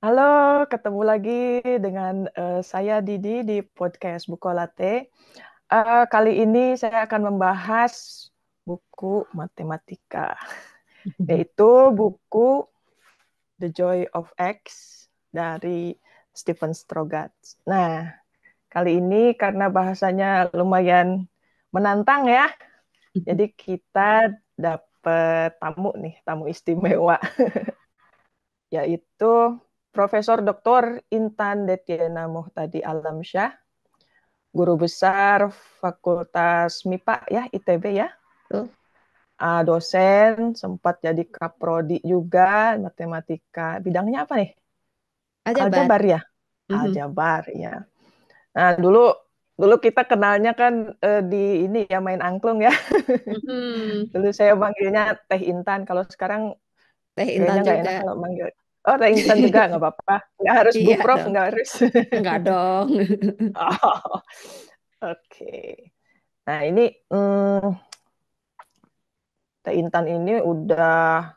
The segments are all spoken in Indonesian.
Halo, ketemu lagi dengan saya Didi di podcast Bukolate. Kali ini saya akan membahas buku matematika, yaitu buku The Joy of X dari Stephen Strogatz. Nah, kali ini karena bahasanya lumayan menantang ya, jadi kita dapat tamu nih, tamu istimewa, yaitu Profesor Dr. Intan Detiana Muhtadi Alamsyah, guru besar Fakultas MIPA ya, ITB ya, Tuh, dosen, sempat jadi kaprodi juga, matematika. Bidangnya apa nih? Aljabar. Aljabar ya? Mhm. Aljabar ya. Nah, dulu dulu kita kenalnya kan di ini ya main angklung ya. Mhm. Dulu saya manggilnya Teh Intan. Kalau sekarang Teh kayaknya Intan nggak enak juga. kalau manggil. Oh, Teh Intan juga nggak apa-apa. Nggak harus Bu Iya Prof, dong. nggak harus. Enggak dong. Oh, oke. Nah, ini Teh Intan ini udah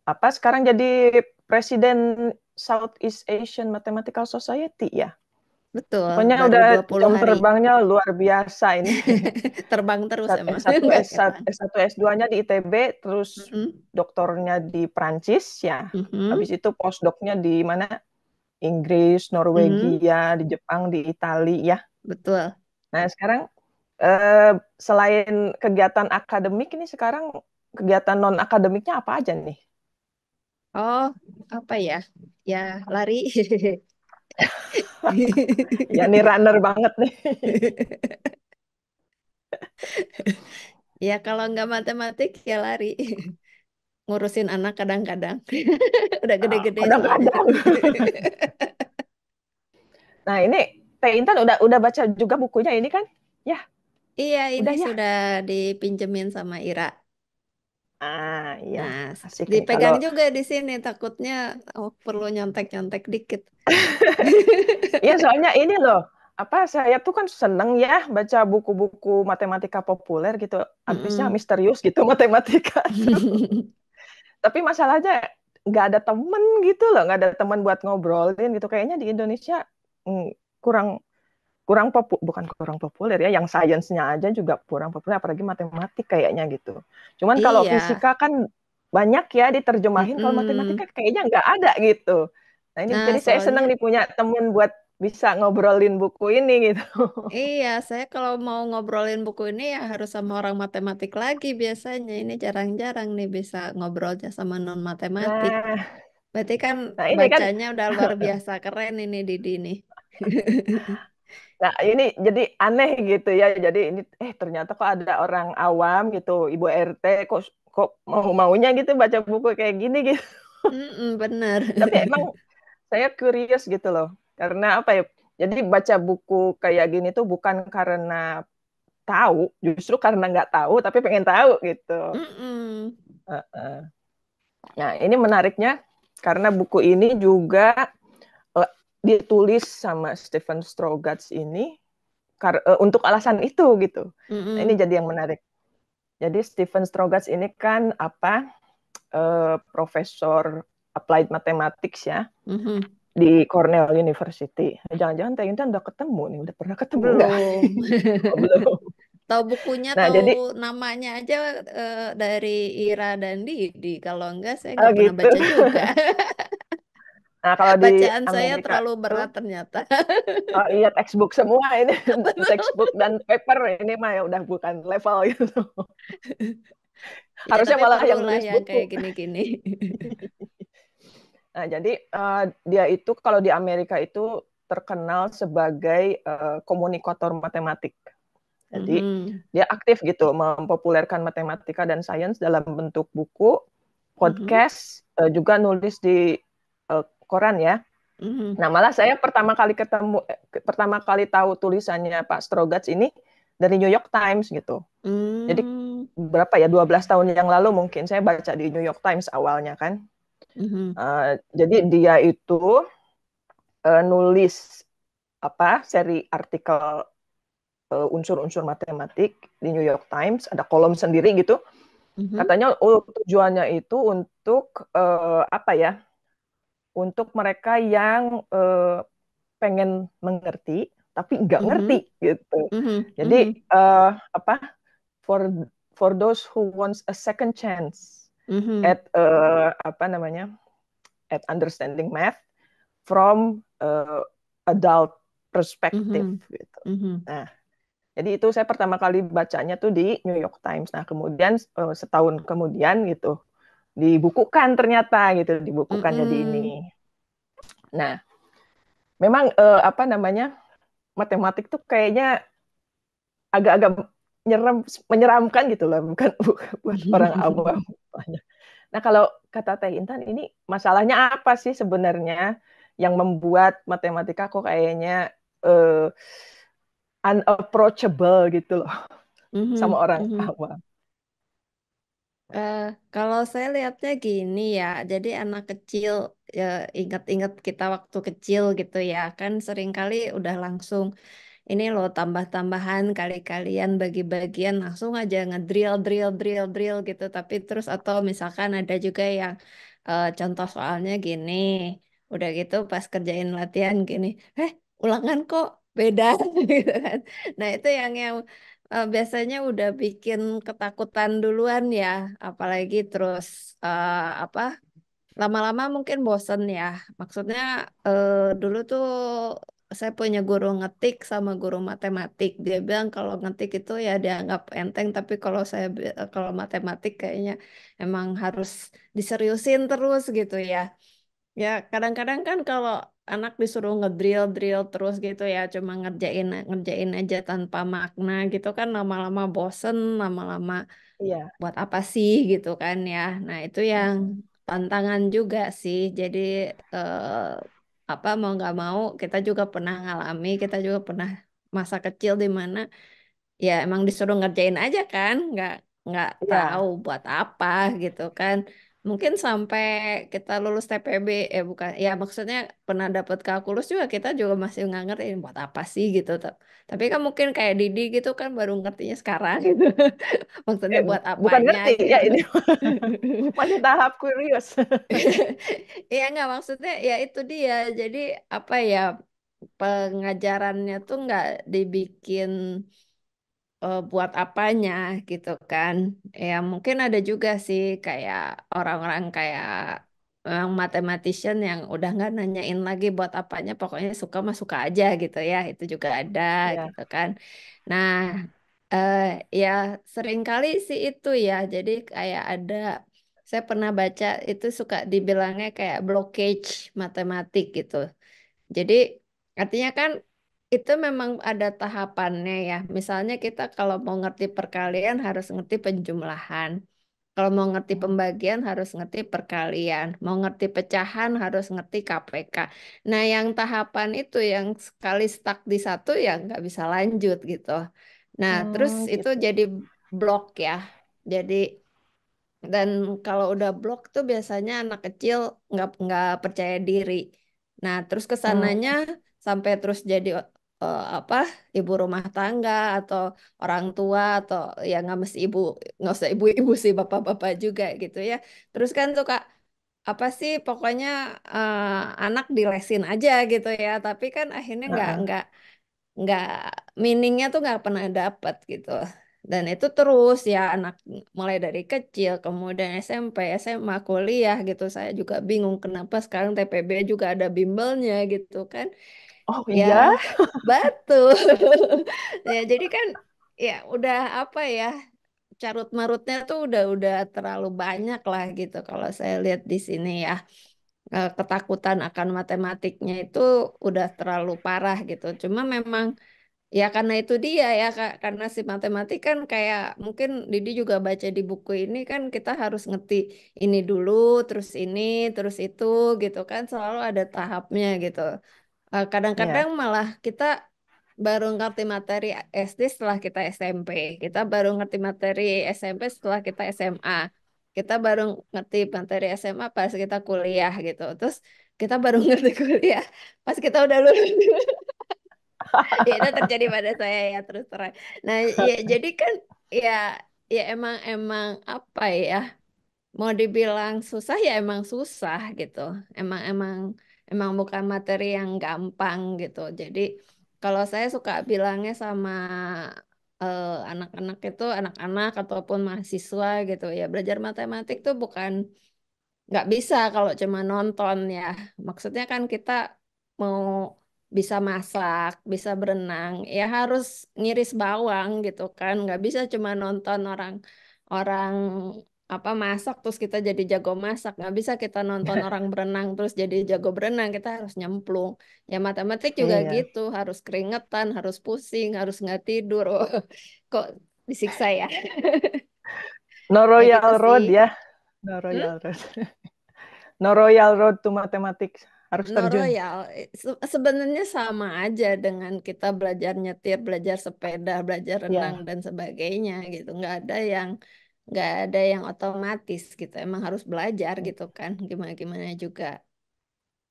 apa sekarang jadi presiden Southeast Asian Mathematical Society ya. Betul, Pokoknya baru udah 20 jam hari. terbangnya luar biasa ini. Terbang terus emang. S1, Enggak S1, ketang. S1, S2-nya di ITB, terus Mhm. doktornya di Prancis ya. Mhm. Habis itu postdoc-nya di mana? Inggris, Mhm. Norwegia, di Jepang, di Italia ya. Betul. Nah, sekarang selain kegiatan akademik ini sekarang kegiatan non akademiknya apa aja nih? Oh, apa ya? Ya, lari. Ya nih runner banget nih. Ya, kalau nggak matematik ya lari. Ngurusin anak kadang-kadang. Udah gede-gede soalnya. Kadang-kadang. Nah, ini Teh Intan udah baca juga bukunya ini kan? Ya, Iya, ini udah ya. sudah dipinjemin sama Ira. Iya, Nah, asik nih kalau dipegang juga di sini, takutnya perlu nyontek-nyontek dikit. iya soalnya ini loh, apa saya tuh kan seneng ya baca buku-buku matematika populer gitu. Habisnya Mm-mm. misterius gitu matematika tuh. Tapi masalahnya nggak ada temen gitu loh, nggak ada teman buat ngobrolin gitu. Kayaknya di Indonesia kurang kurang bukan kurang populer ya, yang sainsnya aja juga kurang populer, apalagi matematik kayaknya gitu. Cuman kalau Iya. fisika kan banyak ya diterjemahin, kalau Mm-mm. matematika kayaknya nggak ada gitu. Nah ini Nah, jadi saya senang soalnya nih punya temen buat bisa ngobrolin buku ini gitu. iya, saya kalau mau ngobrolin buku ini ya harus sama orang matematik lagi biasanya. Ini jarang-jarang nih bisa ngobrolnya sama non-matematik. Nah, Berarti kan nah ini kan, bacanya udah luar biasa keren ini Didi nih. nah ini jadi aneh gitu ya. Jadi ini ternyata kok ada orang awam gitu, Ibu RT kok kok mau-maunya gitu baca buku kayak gini gitu. Mm-mm, bener. Tapi emang saya curious gitu loh. Karena apa ya? Jadi baca buku kayak gini tuh bukan karena tahu, justru karena nggak tahu tapi pengen tahu gitu. Mm-mm. Nah, ini menariknya karena buku ini juga uh, ditulis sama Stephen Strogatz ini untuk alasan itu gitu. Nah, ini Mm-mm. jadi yang menarik. Jadi Stephen Strogatz ini kan apa profesor applied mathematics ya Mhm. di Cornell University. Jangan-jangan Teh Intan udah ketemu nih, udah pernah ketemu nggak? Belum. Oh, belum. Tahu bukunya, Nah, tahu jadi namanya aja dari Ira dan Didi. Kalau enggak, saya nggak pernah gitu. baca juga. Nah, kalau di Bacaan saya Amerika terlalu itu, berat ternyata. oh iya textbook semua ini, Betul. textbook dan paper ini mah ya udah bukan level gitu. Ya, Harusnya tapi malah yang perlulah nulis yang kayak buku. gini-gini. Nah, jadi dia itu kalau di Amerika itu terkenal sebagai komunikator matematik. Jadi Mhm. dia aktif gitu mempopulerkan matematika dan sains dalam bentuk buku, Mhm. podcast, juga nulis di koran ya. Mhm. Nah, malah saya pertama kali tahu tulisannya Pak Strogatz ini dari New York Times gitu. Jadi Hmm. berapa ya 12 tahun yang lalu mungkin saya baca di New York Times awalnya kan. Mhm. Jadi dia itu nulis apa seri artikel unsur-unsur matematik di New York Times, ada kolom sendiri gitu. Mhm. Katanya tujuannya itu untuk apa ya? untuk mereka yang pengen mengerti tapi nggak ngerti Mhm. gitu. Mhm. Jadi Mhm. apa for those who wants a second chance Mhm. at apa namanya at understanding math from adult perspective Mhm. gitu. Mhm. Nah, jadi itu saya pertama kali bacanya tuh di New York Times. Nah, kemudian setahun kemudian gitu dibukukan ternyata gitu, dibukukan jadi Mhm. ini. Nah, memang apa namanya matematik tuh kayaknya agak-agak menyeramkan gitu loh, bukan buat orang awam. Nah, kalau kata Teh Intan ini masalahnya apa sih sebenarnya yang membuat matematika kok kayaknya uh, unapproachable gitu loh sama Mhm. orang Mhm. awam. Eh, Kalau saya lihatnya gini ya, jadi anak kecil ya, ingat-ingat kita waktu kecil gitu ya, kan seringkali udah langsung ini loh tambah-tambahan kali-kalian bagi-bagian langsung aja ngedrill drill drill drill gitu. Tapi terus atau misalkan ada juga yang contoh soalnya gini, udah gitu pas kerjain latihan gini, ulangan kok beda gitu kan. Nah itu yang biasanya udah bikin ketakutan duluan ya, apalagi terus apa lama-lama mungkin bosen ya. Maksudnya dulu tuh saya punya guru ngetik sama guru matematik. Dia bilang kalau ngetik itu ya dianggap enteng, tapi kalau matematik kayaknya emang harus diseriusin terus gitu ya. Ya kadang-kadang kan kalau anak disuruh ngedrill drill terus gitu ya, cuma ngerjain ngerjain aja tanpa makna gitu kan lama-lama bosen, lama-lama Iya. buat apa sih gitu kan ya. Nah, itu yang tantangan juga sih. Jadi apa mau nggak mau kita juga pernah ngalami, kita juga pernah masa kecil di mana ya emang disuruh ngerjain aja kan, nggak tahu Iya. buat apa gitu kan. Mungkin sampai kita lulus TPB, bukan, ya maksudnya pernah dapet kalkulus juga kita juga masih nggak ngerti buat apa sih gitu. Tapi kan mungkin kayak Didi gitu kan baru ngertinya sekarang gitu. Maksudnya Eh, buat bukan apanya ngerti gitu. ya ini masih tahap curious. Iya nggak maksudnya ya itu dia. Jadi apa ya pengajarannya tuh nggak dibikin buat apanya gitu kan. Ya mungkin ada juga sih kayak orang-orang kayak mathematician yang udah nggak nanyain lagi buat apanya, pokoknya suka mah suka aja gitu ya. Itu juga ada Ya. gitu kan. Nah, eh, ya seringkali sih itu ya. Jadi kayak ada saya pernah baca itu suka dibilangnya kayak blockage matematik gitu. Jadi artinya kan itu memang ada tahapannya ya. Misalnya kita kalau mau ngerti perkalian harus ngerti penjumlahan. Kalau mau ngerti pembagian harus ngerti perkalian. Mau ngerti pecahan harus ngerti KPK. Nah yang tahapan itu yang sekali stuck di satu ya nggak bisa lanjut gitu. Nah terus itu Gitu. jadi blok ya. Jadi dan kalau udah blok tuh biasanya anak kecil nggak percaya diri. Nah, terus kesananya Hmm, sampai terus jadi apa ibu rumah tangga atau orang tua atau ya nggak mesti ibu nggak usah ibu-ibu sih bapak-bapak juga gitu ya. Terus kan tuh Kak apa sih pokoknya anak dilesin aja gitu ya. Tapi kan akhirnya heeh. nggak meaningnya tuh nggak pernah dapet gitu. Dan itu terus ya anak mulai dari kecil, kemudian SMP, SMA, kuliah gitu. Saya juga bingung kenapa sekarang TPB juga ada bimbelnya gitu kan. Oh Ya, iya. betul. Ya, jadi kan ya udah apa ya, carut marutnya tuh udah terlalu banyak lah gitu kalau saya lihat di sini ya. Ketakutan akan matematiknya itu udah terlalu parah gitu. Cuma memang ya karena itu dia ya Kak, karena si matematik kan kayak mungkin Didi juga baca di buku ini kan kita harus ngerti ini dulu, terus ini, terus itu gitu kan selalu ada tahapnya gitu. Kadang-kadang Ya. malah kita baru ngerti materi SD setelah kita SMP, kita baru ngerti materi SMP setelah kita SMA, kita baru ngerti materi SMA pas kita kuliah gitu, terus kita baru ngerti kuliah pas kita udah lulus. Ya itu terjadi pada saya ya terus terang. Nah ya jadi kan ya ya emang emang apa ya mau dibilang susah ya emang susah gitu. Emang emang emang bukan materi yang gampang gitu. Jadi kalau saya suka bilangnya sama anak-anak itu anak-anak ataupun mahasiswa gitu ya belajar matematik tuh bukan nggak bisa kalau cuma nonton ya. Maksudnya kan kita mau bisa masak, bisa berenang, ya harus ngiris bawang gitu kan. Nggak bisa cuma nonton orang orang apa masak terus kita jadi jago masak. Nggak bisa kita nonton orang berenang terus jadi jago berenang. Kita harus nyemplung. Ya matematik juga Iya. gitu, harus keringetan, harus pusing, harus nggak tidur. Oh, kok disiksa ya? No Ya gitu Royal sih. Road ya, no Hmm? Royal Road. No Royal Road to Mathematics, harus No terjun. Royal sebenarnya sama aja dengan kita belajar nyetir, belajar sepeda, belajar renang Ya, dan sebagainya gitu. Nggak ada yang otomatis gitu. Emang harus belajar gitu kan. Gimana gimana juga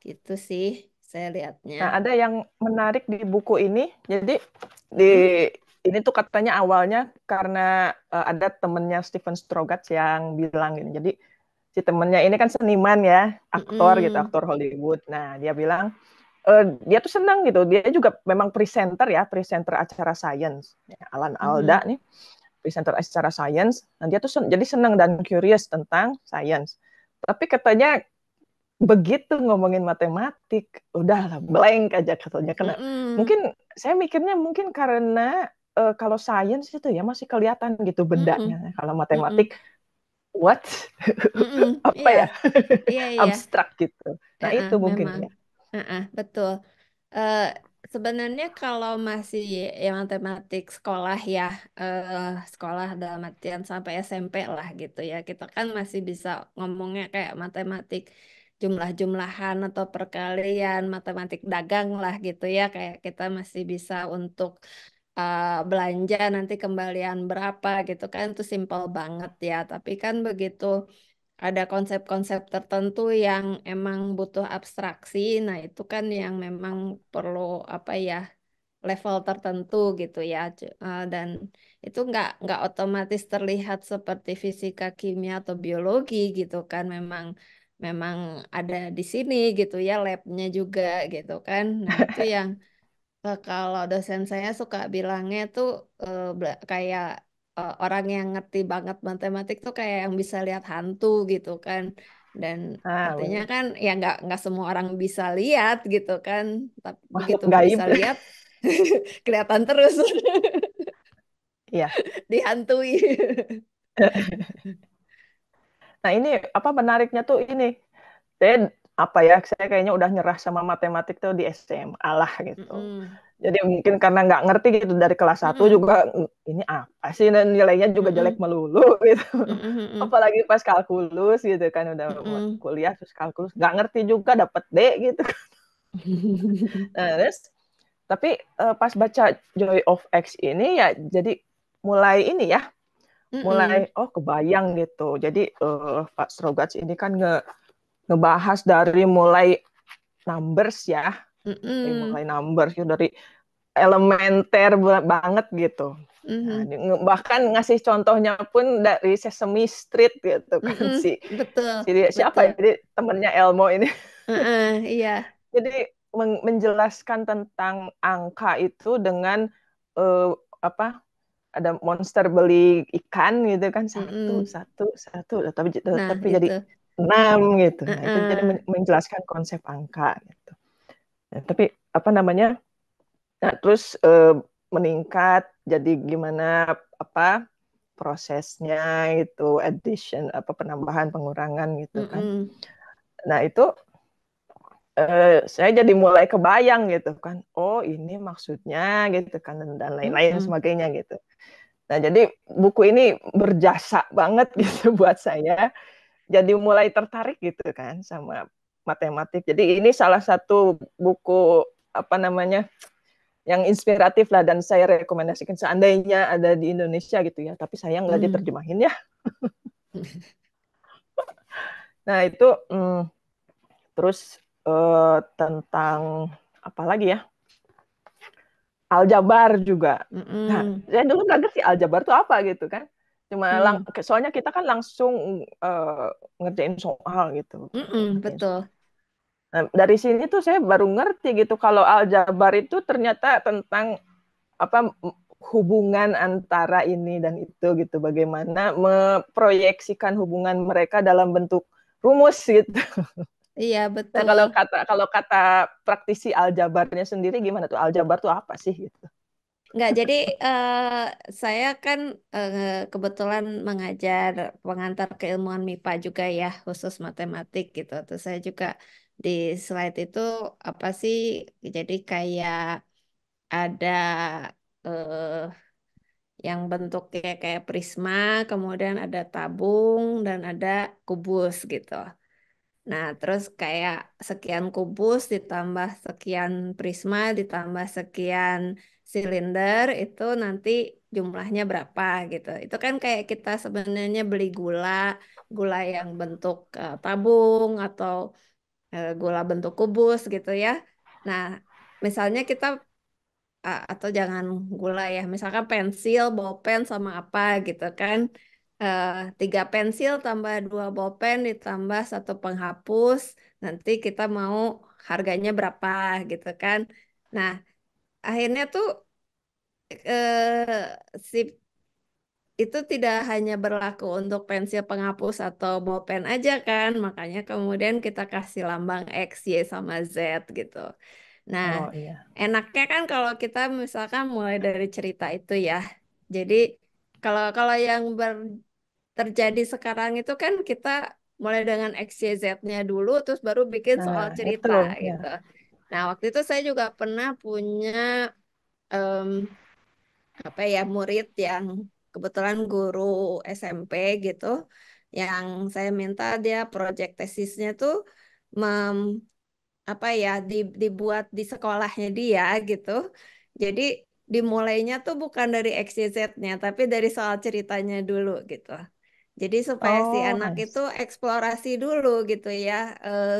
gitu sih saya lihatnya. nah ada yang menarik di buku ini. Jadi di Mm-mm, ini tuh katanya awalnya karena ada temennya Steven Strogatz yang bilang gini. Jadi si temennya ini kan seniman ya, aktor gitu, mm-mm, aktor Hollywood. Nah dia bilang dia tuh senang gitu. Dia juga memang presenter ya, presenter acara science. Ya, Alan Alda mhm, nih, presenter acara science. Nah dia tuh jadi senang dan curious tentang science. Tapi katanya begitu ngomongin matematik, udahlah blank aja katanya. Kena. mm-mm, Mungkin saya mikirnya mungkin karena kalau science itu ya masih kelihatan gitu mm-mm, bedanya. Kalau matematik, mm-mm, what? mm-mm. Apa Iya, ya? iya, iya. Abstrak gitu. Nah itu mungkin Memang. ya. Betul. Eh, Sebenarnya kalau masih ya matematik sekolah ya, sekolah dalam artian sampai SMP lah gitu ya, kita kan masih bisa ngomongnya kayak matematik jumlah-jumlahan atau perkalian, matematik dagang lah gitu ya, kayak kita masih bisa untuk belanja nanti kembalian berapa gitu kan, itu simpel banget ya. Tapi kan begitu ada konsep-konsep tertentu yang emang butuh abstraksi. Nah, itu kan yang memang perlu apa ya level tertentu gitu ya. Dan itu nggak otomatis terlihat seperti fisika, kimia atau biologi gitu kan. Memang memang ada di sini gitu ya labnya juga gitu kan. Nah, itu yang kalau dosen saya suka bilangnya tuh kayak orang yang ngerti banget matematik tuh kayak yang bisa lihat hantu gitu kan. Dan Ah, artinya benar. kan ya nggak semua orang bisa lihat gitu kan. Tapi Makhluk begitu bisa gaib. lihat kelihatan terus Iya. dihantui. Nah ini apa menariknya tuh ini. Saya kayaknya udah nyerah sama matematik tuh di SMA lah gitu. Mm-mm, Jadi mungkin karena nggak ngerti gitu dari kelas satu mm-mm, juga ini apa sih dan nilainya juga jelek mm-mm, melulu gitu. mm-mm, mm-mm, Apalagi pas kalkulus gitu kan udah mm-mm. kuliah terus kalkulus nggak ngerti juga dapat D gitu. Nah, tapi pas baca Joy of X ini ya jadi mulai ini ya Mm-mm, mulai kebayang gitu. Jadi Pak Strogatz ini kan ngebahas dari mulai numbers ya, mm-mm, dari elementer banget gitu. Nah, mm-mm, bahkan ngasih contohnya pun dari Sesame Street gitu kan mm-mm. Betul, siapa betul. ya? Jadi temennya Elmo ini. Iya. Jadi menjelaskan tentang angka itu dengan eh, apa ada monster beli ikan gitu kan satu Mm-mm. satu satu tapi Nah, tapi jadi itu. 6 gitu. Nah itu jadi Heeh. menjelaskan konsep angka gitu. Nah, tapi apa namanya? Nah, terus meningkat jadi gimana apa prosesnya itu addition apa penambahan pengurangan gitu kan. Mm-mm. Nah, itu saya jadi mulai kebayang gitu kan. Oh, ini maksudnya gitu kan dan lain-lain Mm-mm. sebagainya gitu. Nah, jadi buku ini berjasa banget gitu buat saya. Jadi mulai tertarik gitu kan sama matematik. Jadi ini salah satu buku apa namanya yang inspiratif lah dan saya rekomendasikan seandainya ada di Indonesia gitu ya. Tapi saya nggak Mm. diterjemahin ya. Nah itu terus tentang apa lagi ya? Aljabar juga. Nah Mm-mm. saya dulu nggak ngerti aljabar itu apa gitu kan. Cuma Hmm. soalnya kita kan langsung eh, ngerjain soal gitu, Mm-mm, ngerjain soal. betul. Nah, dari sini tuh saya baru ngerti gitu kalau aljabar itu ternyata tentang apa hubungan antara ini dan itu gitu, bagaimana memproyeksikan hubungan mereka dalam bentuk rumus gitu. Iya, Nah, betul. kalau kata praktisi aljabarnya sendiri gimana tuh? Aljabar tuh apa sih gitu? Nggak, jadi eh, saya kan kebetulan mengajar pengantar keilmuan MIPA juga ya, khusus matematik gitu. Terus saya juga di slide itu apa sih? Jadi kayak ada eh, yang bentuknya kayak prisma, kemudian ada tabung dan ada kubus gitu. Nah, terus kayak sekian kubus ditambah sekian prisma ditambah sekian silinder itu nanti jumlahnya berapa gitu. Itu kan kayak kita sebenarnya beli gula, gula yang bentuk tabung atau gula bentuk kubus gitu ya. Nah, misalnya kita atau jangan gula ya, misalkan pensil, bolpen sama apa gitu kan. Eh, 3 pensil tambah 2 bolpen ditambah 1 penghapus, nanti kita mau harganya berapa gitu kan. Nah, akhirnya tuh si itu tidak hanya berlaku untuk pensil penghapus atau bolpen aja kan, makanya kemudian kita kasih lambang X, Y, sama Z gitu. Nah, Oh iya. enaknya kan kalau kita misalkan mulai dari cerita itu ya. Jadi kalau kalau yang terjadi sekarang itu kan kita mulai dengan X, Y, Z-nya dulu, terus baru bikin soal Nah, itu cerita ya. gitu. Nah, waktu itu saya juga pernah punya em, apa ya murid yang kebetulan guru SMP gitu, yang saya minta dia proyek tesisnya tuh apa ya dibuat di sekolahnya dia gitu. Jadi dimulainya tuh bukan dari XYZ-nya tapi dari soal ceritanya dulu gitu. Jadi supaya si Oh, anak I itu see. eksplorasi dulu gitu ya. eh,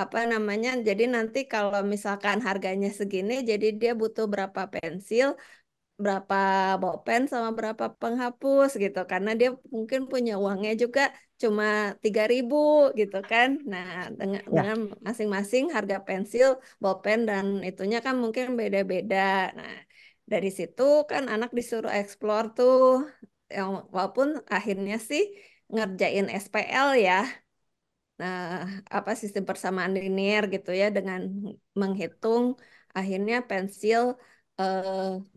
Apa namanya? Jadi nanti kalau misalkan harganya segini, jadi dia butuh berapa pensil, berapa bolpen sama berapa penghapus gitu karena dia mungkin punya uangnya juga cuma 3.000 gitu kan. Nah, Ya. dengan masing-masing harga pensil, bolpen dan itunya kan mungkin beda-beda. Nah, dari situ kan anak disuruh explore tuh, yang walaupun akhirnya sih ngerjain SPL ya. Nah, apa sistem persamaan linear gitu ya dengan menghitung akhirnya pensil, eh,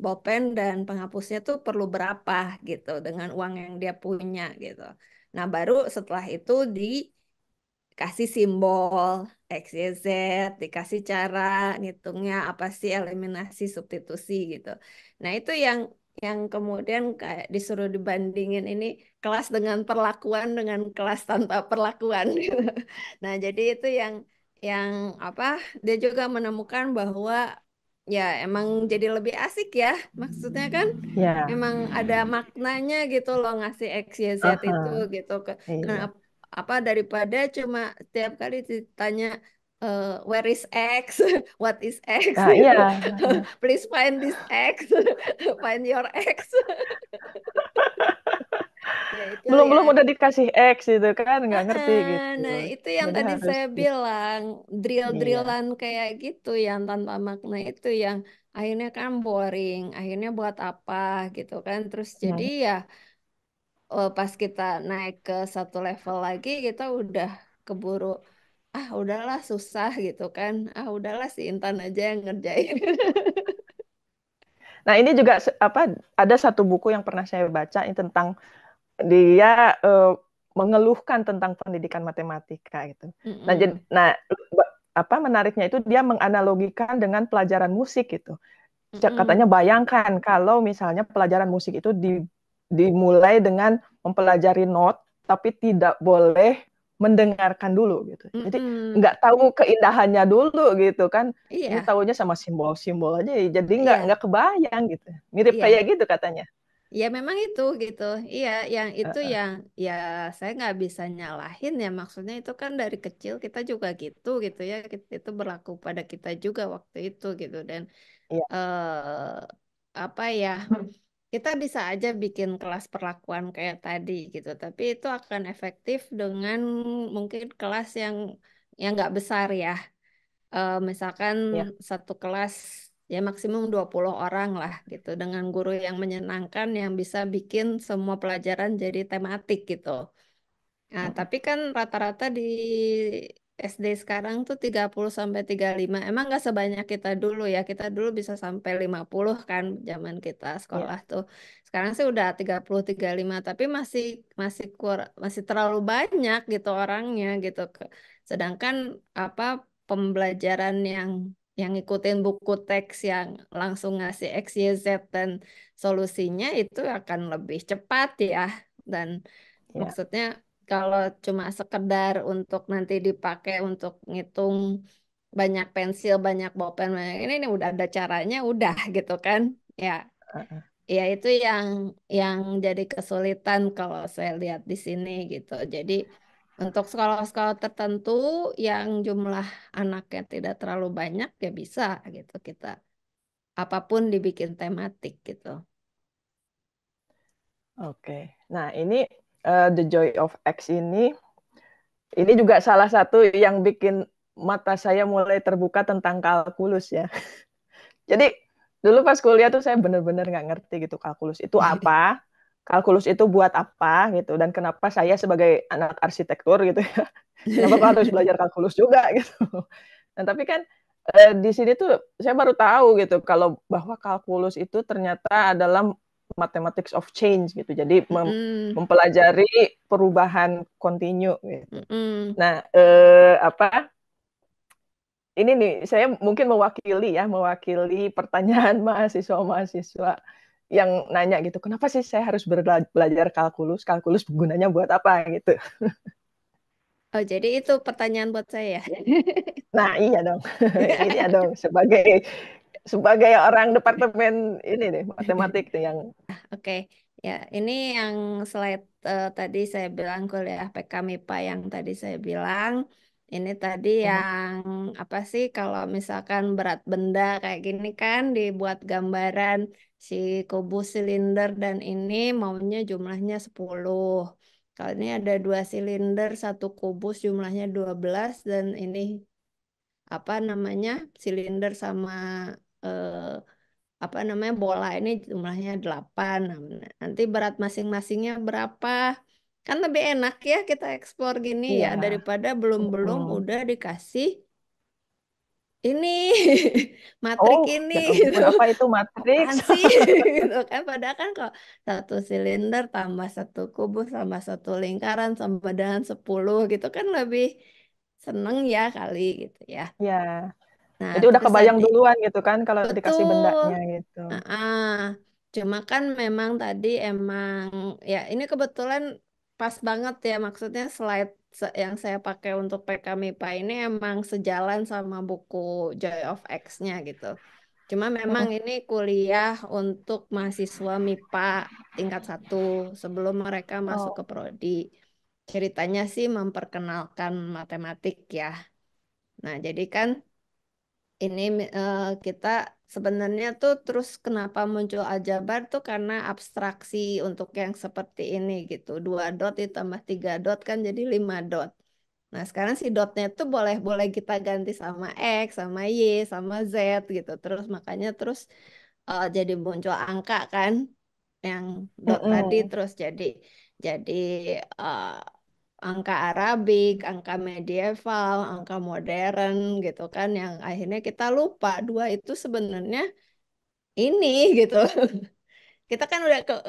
bolpen dan penghapusnya tuh perlu berapa gitu dengan uang yang dia punya gitu. Nah, baru setelah itu kasih simbol X, Y, Z, dikasih cara ngitungnya apa sih eliminasi substitusi gitu. Nah, itu yang kemudian kayak disuruh dibandingin ini kelas dengan perlakuan dengan kelas tanpa perlakuan gitu. Nah, jadi itu yang apa dia juga menemukan bahwa ya emang jadi lebih asik ya. Maksudnya kan Ya. emang ada maknanya gitu loh ngasih X, Y, Z itu Aha. gitu. Iya. Apa daripada cuma tiap kali ditanya where is X, what is X, Nah, iya. gitu. Please find this X, find your X. Ya itu Belum ya. belum udah dikasih X itu kan nggak ngerti gitu. Nah, itu yang Jadi tadi harus saya di bilang, iya. drill-drillan kayak gitu yang tanpa makna itu yang akhirnya kan boring, akhirnya buat apa gitu kan. Terus jadi Hmm. ya pas kita naik ke satu level lagi kita udah keburu udahlah susah gitu kan, udahlah si Intan aja yang ngerjain. Nah, ini juga apa ada satu buku yang pernah saya baca ini tentang dia mengeluhkan tentang pendidikan matematika gitu. Nah, Mm-mm. apa menariknya itu dia menganalogikan dengan pelajaran musik gitu. Katanya Mm-mm. bayangkan kalau misalnya pelajaran musik itu dimulai dengan mempelajari not tapi tidak boleh mendengarkan dulu gitu. Jadi Mm-mm. nggak tahu keindahannya dulu gitu kan. Ini Iya, tahunya sama simbol-simbol aja, jadi iya, nggak kebayang gitu. Mirip kayak iya. gitu katanya. Ya memang itu gitu. Iya, yang itu Uh, yang ya saya nggak bisa nyalahin ya. Maksudnya itu kan dari kecil kita juga gitu ya. Itu berlaku pada kita juga waktu itu gitu dan iya. apa ya? kita bisa aja bikin kelas perlakuan kayak tadi gitu, tapi itu akan efektif dengan mungkin kelas yang nggak besar ya. Misalkan Ya, satu kelas ya maksimum 20 orang lah gitu, dengan guru yang menyenangkan yang bisa bikin semua pelajaran jadi tematik gitu. Nah, mm, tapi kan rata-rata di SD sekarang tuh 30 sampai 35. Emang nggak sebanyak kita dulu ya. Kita dulu bisa sampai 50 kan zaman kita sekolah ya, tuh. Sekarang sih udah 30 35, tapi masih masih masih terlalu banyak gitu orangnya gitu. Sedangkan apa pembelajaran yang ngikutin buku teks yang langsung ngasih X, Y, Z dan solusinya itu akan lebih cepat ya. Dan ya. maksudnya kalau cuma sekedar untuk nanti dipakai untuk ngitung banyak pensil, banyak bolpen, banyak ini udah ada caranya, udah gitu kan. Ya, Uh, ya itu yang jadi kesulitan kalau saya lihat di sini gitu. Jadi untuk sekolah-sekolah tertentu yang jumlah anaknya tidak terlalu banyak ya bisa gitu kita apapun dibikin tematik gitu. Oke. Nah, ini The Joy of X ini juga salah satu yang bikin mata saya mulai terbuka tentang kalkulus ya. Jadi dulu pas kuliah tuh saya benar-benar nggak ngerti gitu kalkulus itu apa, kalkulus itu buat apa gitu, dan kenapa saya sebagai anak arsitektur gitu ya, kenapa kok harus belajar kalkulus juga gitu. Nah tapi kan di sini tuh saya baru tahu gitu kalau bahwa kalkulus itu ternyata adalah mathematics of change gitu. Jadi Mm-mm, mempelajari perubahan kontinu gitu. mm-mm. Nah, apa ini nih saya mungkin mewakili pertanyaan mahasiswa-mahasiswa yang nanya gitu, kenapa sih saya harus belajar kalkulus? Kalkulus gunanya buat apa gitu. Oh, jadi itu pertanyaan buat saya. Nah, iya dong. Ini ya dong sebagai sebagai orang departemen ini nih matematik nih yang Oke, ya ini yang slide tadi saya bilang kuliah PK MIPA yang tadi saya bilang. Ini tadi Mhm. yang apa sih kalau misalkan berat benda kayak gini kan dibuat gambaran si kubus silinder dan ini maunya jumlahnya 10. Kalau ini ada dua silinder, satu kubus jumlahnya 12 dan ini apa namanya silinder sama eh, apa namanya bola ini jumlahnya 8. Nah, nanti berat masing-masingnya berapa? Kan lebih enak ya kita eksplor gini ya iya. daripada belum-belum Mm-mm. udah dikasih ini matrik Oh, ini ya gitu. ampun, apa itu matriks? Apaan sih gitu kan padahal kan kok satu silinder tambah satu kubus tambah satu lingkaran sama dengan 10 gitu kan lebih seneng ya kali gitu ya. Ya, Nah, jadi udah terus kebayang tadi duluan gitu kan kalau dikasih betul. bendanya gitu. Ah, cuma kan memang tadi emang ya ini kebetulan pas banget ya maksudnya slide yang saya pakai untuk PK MIPA ini emang sejalan sama buku Joy of X-nya gitu. Cuma memang Mm-mm. ini kuliah untuk mahasiswa MIPA tingkat 1 sebelum mereka masuk ke Oh, prodi. Ceritanya sih memperkenalkan matematik ya. Nah, jadi kan ini kita sebenarnya tuh terus kenapa muncul aljabar tuh karena abstraksi untuk yang seperti ini gitu. 2 dot ditambah 3 dot kan jadi 5 dot. Nah sekarang si dotnya tuh boleh boleh kita ganti sama X, sama Y, sama Z gitu. Terus makanya terus jadi muncul angka kan yang dot tadi mm-mm. terus jadi eh, angka Arabik, angka medieval, angka modern gitu kan yang akhirnya kita lupa dua itu sebenarnya ini gitu. Kita kan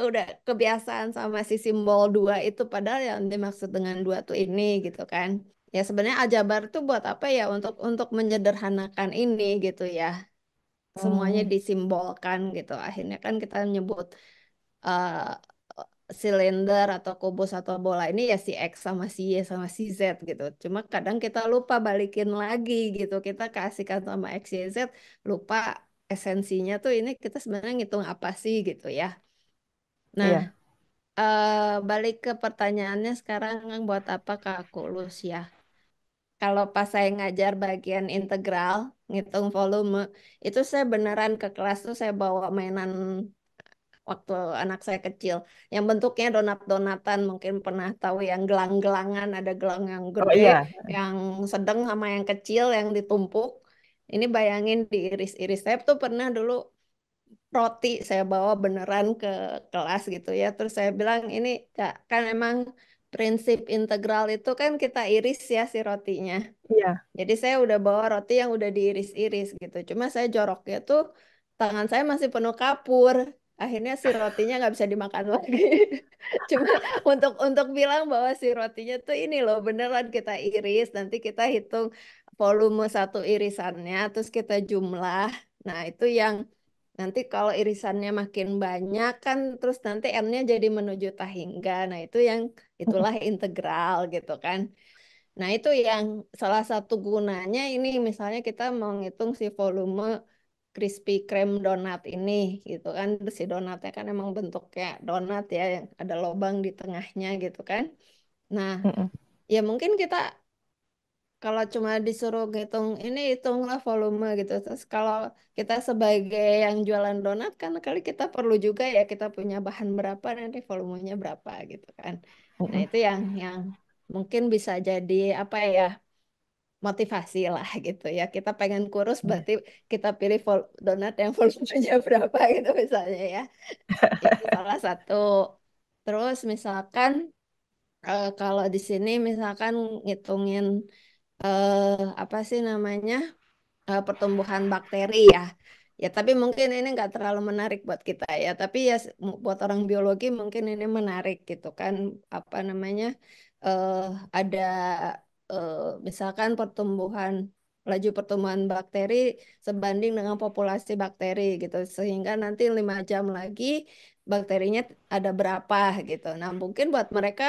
udah kebiasaan sama si simbol dua itu padahal yang dimaksud dengan dua tuh ini gitu kan. Ya sebenarnya aljabar tuh buat apa ya untuk menyederhanakan ini gitu ya. Semuanya Hmm, disimbolkan gitu. Akhirnya kan kita nyebut eh, silinder atau kubus atau bola ini ya si X sama si Y sama si Z gitu. Cuma kadang kita lupa balikin lagi gitu. Kita kasihkan sama X, Y, Z, lupa esensinya tuh ini kita sebenarnya ngitung apa sih gitu ya. Nah, iya. balik ke pertanyaannya sekarang buat apa kalkulus ya? Kalau pas saya ngajar bagian integral, ngitung volume, itu saya beneran ke kelas tuh saya bawa mainan waktu anak saya kecil. Yang bentuknya donat-donatan, mungkin pernah tahu yang gelang-gelangan, ada gelang yang Oh gede, iya, yang sedang sama yang kecil yang ditumpuk. Ini bayangin diiris-iris. Saya tuh pernah dulu roti saya bawa beneran ke kelas gitu ya. Terus saya bilang ini Kak, kan emang prinsip integral itu kan kita iris ya si rotinya. iya. Jadi saya udah bawa roti yang udah diiris-iris gitu. Cuma saya joroknya tuh tangan saya masih penuh kapur. Akhirnya si rotinya nggak bisa dimakan lagi. Cuma untuk bilang bahwa si rotinya tuh ini loh beneran kita iris. Nanti kita hitung volume satu irisannya, terus kita jumlah. Nah itu yang nanti kalau irisannya makin banyak kan, terus nanti N-nya jadi menuju tahingga. Nah itu yang itulah integral gitu kan. Nah, itu yang salah satu gunanya ini misalnya kita mau ngitung si volume crispy Kreme donat ini gitu kan. Terus si donatnya kan emang bentuknya donat ya yang ada lubang di tengahnya gitu kan. Nah, Mm-mm. ya mungkin kita kalau cuma disuruh ngitung ini hitunglah volume gitu. Terus kalau kita sebagai yang jualan donat kan kali kita perlu juga ya kita punya bahan berapa nanti volumenya berapa gitu kan. Nah, Mm-mm. itu yang mungkin bisa jadi apa ya? Motivasi lah gitu ya. Kita pengen kurus Iya. berarti kita pilih donat yang volumenya berapa gitu misalnya ya. Itu salah satu. Terus misalkan kalau di sini misalkan ngitungin apa sih namanya pertumbuhan bakteri ya. Ya, tapi mungkin ini nggak terlalu menarik buat kita ya. Tapi ya buat orang biologi mungkin ini menarik gitu kan. Apa namanya? eh ada eh, misalkan laju pertumbuhan bakteri sebanding dengan populasi bakteri gitu. Sehingga nanti 5 jam lagi bakterinya ada berapa gitu. Nah, mungkin buat mereka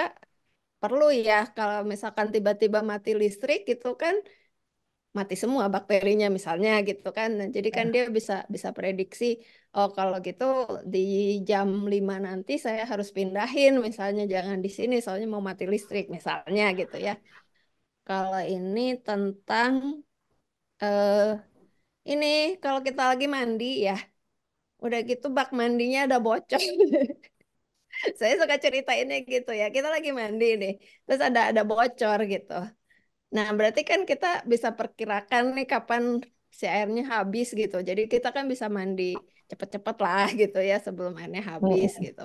perlu ya kalau misalkan tiba-tiba mati listrik gitu kan mati semua bakterinya misalnya gitu kan. Nah, jadi kan dia bisa bisa prediksi oh kalau gitu di jam 5 nanti saya harus pindahin misalnya jangan di sini soalnya mau mati listrik misalnya gitu ya. Kalau ini tentang eh ini kalau kita lagi mandi ya udah gitu bak mandinya ada bocor. Saya suka ceritainnya gitu ya. Kita lagi mandi nih, terus ada bocor gitu. Nah, berarti kan kita bisa perkirakan nih kapan si airnya habis gitu. Jadi kita kan bisa mandi cepet-cepet lah gitu ya sebelum airnya habis Mm-mm. gitu.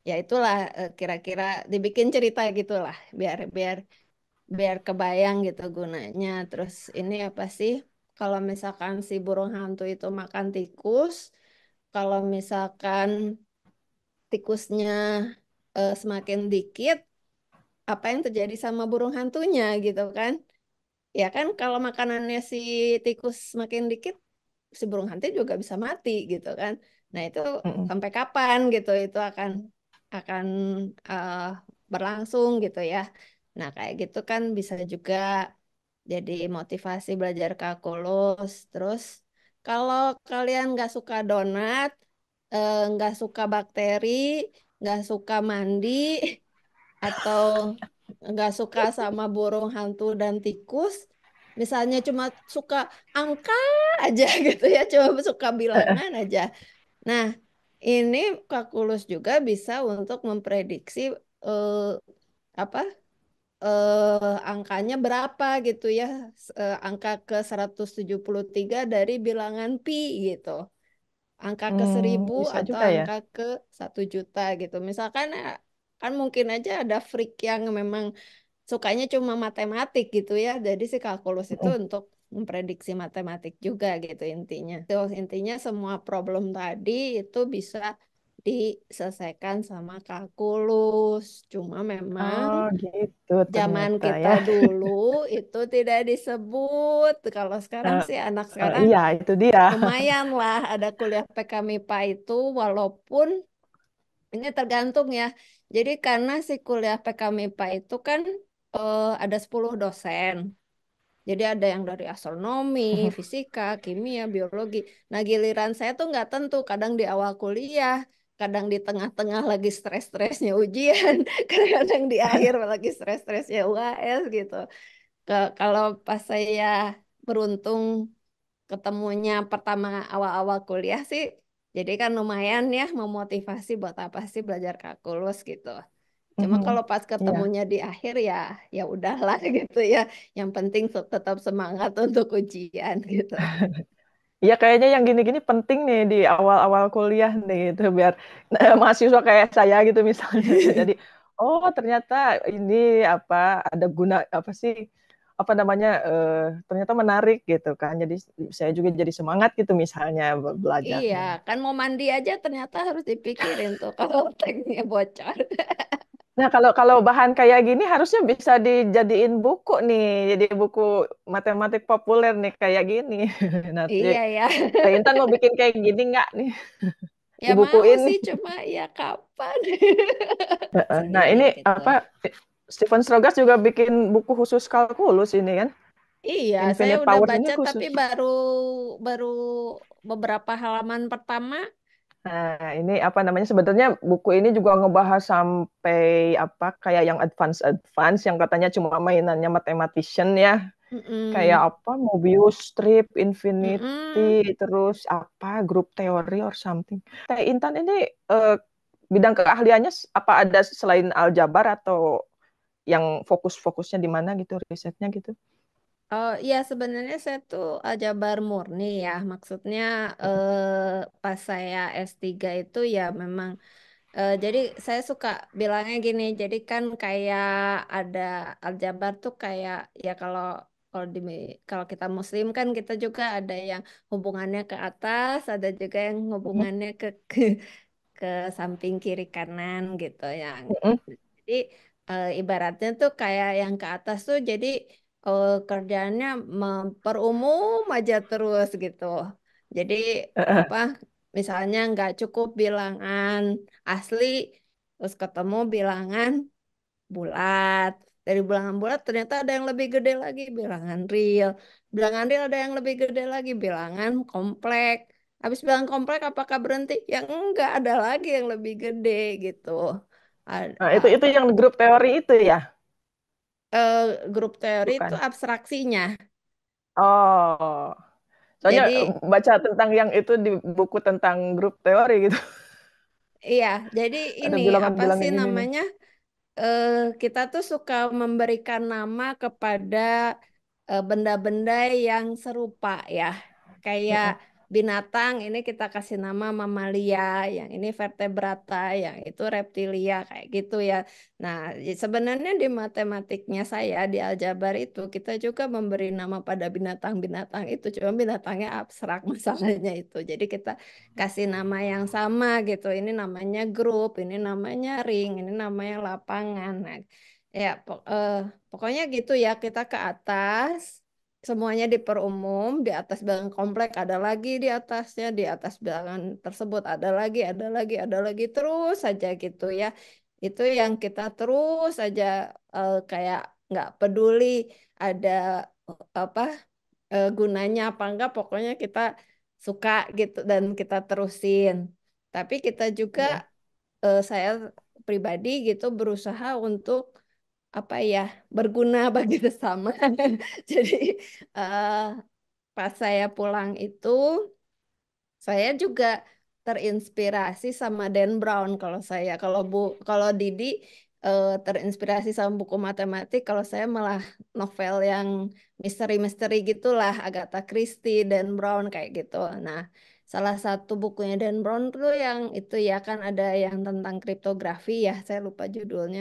Ya itulah kira-kira dibikin cerita gitu lah biar biar biar kebayang gitu gunanya. Terus ini apa sih? Kalau misalkan si burung hantu itu makan tikus, kalau misalkan tikusnya semakin dikit, apa yang terjadi sama burung hantunya gitu kan? Ya kan kalau makanannya si tikus makin dikit, si burung hantu juga bisa mati gitu kan. Nah itu Mm-mm. sampai kapan gitu itu akan eh, berlangsung gitu ya. Nah kayak gitu kan bisa juga jadi motivasi belajar kalkulus. Terus kalau kalian nggak suka donat, nggak suka bakteri, nggak suka mandi, atau nggak suka sama burung hantu dan tikus, misalnya cuma suka angka aja gitu ya, cuma suka bilangan aja. Nah, ini kalkulus juga bisa untuk memprediksi eh, apa angkanya berapa gitu ya, angka ke 173 dari bilangan pi gitu. Angka ke 1.000 Bisa atau juga ya. angka ke 1 juta gitu. Misalkan kan mungkin aja ada freak yang memang sukanya cuma matematik gitu ya. Jadi si kalkulus itu Mm-mm. untuk memprediksi matematik juga gitu intinya. Terus intinya semua problem tadi itu bisa diselesaikan sama kalkulus. Cuma memang Oh, gitu zaman ternyata kita ya. dulu itu tidak disebut. Kalau sekarang Eh, sih anak sekarang iya, itu dia. lumayan lah ada kuliah PK MIPA itu walaupun ini tergantung ya. Jadi karena si kuliah PK MIPA itu kan ada 10 dosen. Jadi ada yang dari astronomi, fisika, kimia, biologi. Nah giliran saya tuh nggak tentu. Kadang di awal kuliah, kadang di tengah-tengah lagi stres-stresnya ujian, kadang-kadang di akhir lagi stres-stresnya UAS gitu. Kalau pas saya beruntung ketemunya pertama awal-awal kuliah sih Jadi kan lumayan ya memotivasi buat apa sih belajar kalkulus gitu. Cuma Mhm. kalau pas Iya. ketemunya di akhir ya ya udahlah gitu ya. Yang penting tetap semangat untuk ujian gitu. Iya kayaknya yang gini-gini penting nih di awal-awal kuliah nih gitu biar mahasiswa kayak saya gitu misalnya. Jadi oh ternyata ini apa ada guna apa sih apa namanya ternyata menarik gitu kan. Jadi saya juga jadi semangat gitu misalnya Iya, belajarnya. kan mau mandi aja ternyata harus dipikirin tuh kalau tanknya bocor. Nah, kalau kalau bahan kayak gini harusnya bisa dijadiin buku nih. Jadi buku matematik populer nih kayak gini. Nanti Iya ya. Teh Intan mau bikin kayak gini nggak nih? Ya mau Dibukuin sih nih. cuma ya kapan Nah, sendiri ini gitu. apa? Stephen Strogas juga bikin buku khusus kalkulus ini kan. Iya, saya Infinite udah Powers ini baca tapi khusus. baru beberapa halaman pertama. Nah, ini apa namanya? Sebenarnya buku ini juga ngebahas sampai apa kayak yang advance yang katanya cuma mainannya mathematician ya. Kayak Mm-mm. apa Mobius strip, infinity, Mm-mm. terus apa group theory or something. Teh Intan ini eh, bidang keahliannya apa ada selain aljabar atau yang fokus-fokusnya di mana gitu risetnya gitu? Oh iya sebenarnya saya tuh aljabar murni ya. Maksudnya pas saya S3 itu ya memang jadi saya suka bilangnya gini. Jadi kan kayak ada aljabar tuh kayak ya kalau di kalau kita Muslim kan kita juga ada yang hubungannya ke atas, ada juga yang hubungannya ke samping kiri kanan gitu yang jadi ibaratnya tuh kayak yang ke atas tuh jadi kerjaannya memperumum aja terus gitu. Jadi apa misalnya nggak cukup bilangan asli terus ketemu bilangan bulat. Dari bilangan bulat ternyata ada yang lebih gede lagi, bilangan real. Bilangan real ada yang lebih gede lagi, bilangan komplek. Habis bilangan komplek apakah berhenti? Ya enggak, ada lagi yang lebih gede gitu. Nah, itu Apa yang grup teori itu ya, grup teori itu bukan? abstraksinya. Oh, soalnya Jadi baca tentang yang itu di buku tentang grup teori gitu. iya, jadi Ada ini apa bilangan-bilangan sih gini nih. namanya? Kita tuh suka memberikan nama kepada benda-benda yang serupa ya. Kayak Mm-mm. binatang ini kita kasih nama mamalia, yang ini vertebrata, yang itu reptilia kayak gitu ya. Nah, sebenarnya di matematiknya saya di aljabar itu kita juga memberi nama pada binatang-binatang itu, cuma binatangnya abstrak masalahnya itu. Jadi kita kasih nama yang sama gitu. Ini namanya grup, ini namanya ring, ini namanya lapangan. Nah, ya pokoknya gitu ya kita ke atas, semuanya diperumum, di atas bilangan komplek ada lagi di atasnya, di atas bilangan tersebut ada lagi, ada lagi terus saja gitu ya. Itu yang kita terus saja kayak nggak peduli ada apa gunanya apa enggak, pokoknya kita suka gitu dan kita terusin. Tapi kita juga, Iya. saya pribadi gitu berusaha untuk apa ya, berguna bagi sesama. Jadi eh, pas saya pulang itu saya juga terinspirasi sama Dan Brown kalau saya. Kalau Didi terinspirasi sama buku matematik, kalau saya malah novel yang misteri-misteri gitulah, Agatha Christie, Dan Brown kayak gitu. Nah, salah satu bukunya Dan Brown tuh yang itu ya kan ada yang tentang kriptografi ya, saya lupa judulnya.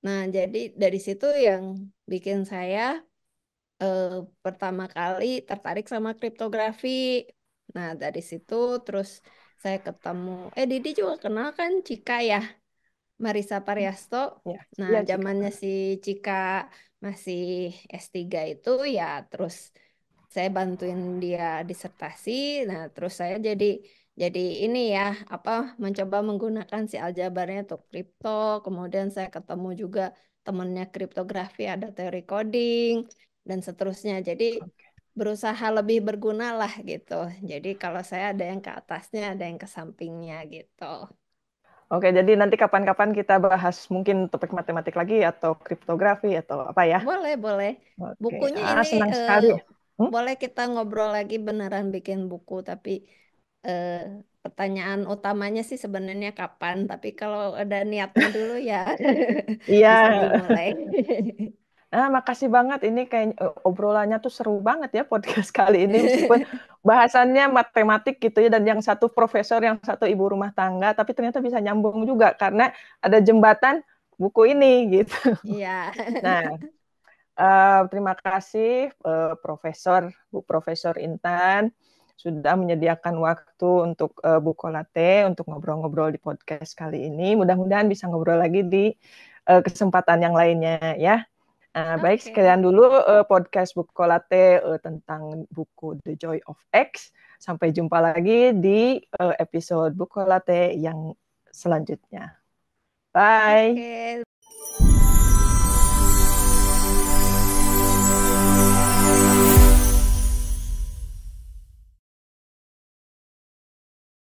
Nah, jadi dari situ yang bikin saya eh, pertama kali tertarik sama kriptografi. Nah, dari situ terus saya ketemu, Didi juga kenal kan Cika ya, Marisa Paryasto. Iya, Nah, iya Cika. zamannya si Cika masih S3 itu ya terus saya bantuin dia disertasi. Nah, terus saya jadi ini ya, apa mencoba menggunakan si aljabarnya untuk kripto. Kemudian saya ketemu juga temennya kriptografi, ada teori coding dan seterusnya. Jadi Oke. berusaha lebih berguna lah gitu. Jadi kalau saya ada yang ke atasnya, ada yang ke sampingnya gitu. Oke, jadi nanti kapan-kapan kita bahas mungkin topik matematik lagi atau kriptografi atau apa ya. Boleh, boleh. Oke, Bukunya ini senang sekali. Hmm? boleh kita ngobrol lagi beneran bikin buku, tapi eh, pertanyaan utamanya sih sebenarnya kapan, tapi kalau ada niatnya dulu ya Iya. bisa dimulai. Makasih banget. Ini kayak obrolannya tuh seru banget ya podcast kali ini. Meskipun bahasannya matematik gitu ya, dan yang satu profesor, yang satu ibu rumah tangga, tapi ternyata bisa nyambung juga karena ada jembatan buku ini gitu. Iya. Nah, terima kasih Bu Profesor Intan sudah menyediakan waktu untuk Bukolate untuk ngobrol-ngobrol di podcast kali ini. Mudah-mudahan bisa ngobrol lagi di kesempatan yang lainnya ya. Baik, Oke. sekian dulu podcast Bukolate tentang buku The Joy of X. Sampai jumpa lagi di episode Bukolate yang selanjutnya. Bye. Oke.